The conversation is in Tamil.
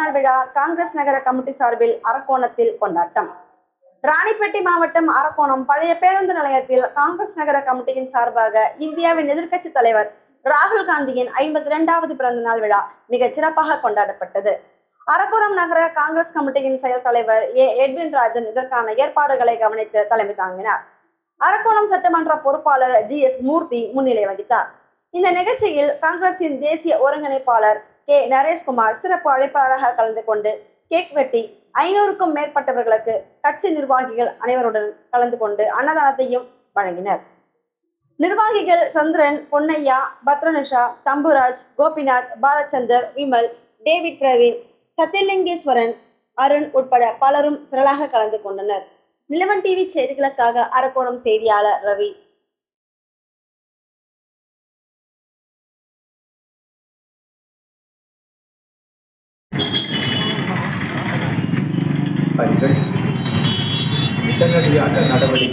நாள் விழா காங்கிரஸ் நகர கமிட்டி சார்பில் அரக்கோணத்தில் கொண்டாட்டம். ராணிப்பேட்டை மாவட்டம் அரக்கோணம் பழைய பேருந்து நிலையத்தில் காங்கிரஸ் நகர கமிட்டியின் சார்பாக இந்தியாவின் எதிர்க்கட்சி தலைவர் ராகுல் காந்தியின் 52வது பிறந்த நாள் விழா மிக சிறப்பாக கொண்டாடப்பட்டது. அரக்கோணம் நகர காங்கிரஸ் கமிட்டியின் செயல் தலைவர் எட்வின் ராஜன் இதற்கான ஏற்பாடுகளை கவனித்து தலைமை தாங்கினார். அரக்கோணம் சட்டமன்ற பொறுப்பாளர் GS மூர்த்தி முன்னிலை வகித்தார். இந்த நிகழ்ச்சியில் காங்கிரசின் தேசிய ஒருங்கிணைப்பாளர் நரேஷ்குமார் சிறப்பு அழைப்பாளராக கலந்து கொண்டு கேக் வெட்டி 500க்கும் மேற்பட்டவர்களுக்கு கட்சி நிர்வாகிகள் அனைவருடன் கலந்து கொண்டு அன்னதானத்தையும் வழங்கினர். நிர்வாகிகள் சந்திரன், பொன்னையா, பத்ரனிஷா, தம்புராஜ், கோபிநாத், பாலச்சந்தர், விமல், டேவிட் பிரவீன், சத்தியலிங்கேஸ்வரன், அருண் உட்பட பலரும் திரளாக கலந்து கொண்டனர். நிலவன் டிவி செய்திகளுக்காக அரக்கோணம் செய்தியாளர் ரவி. உடனடியாக நடவடிக்கை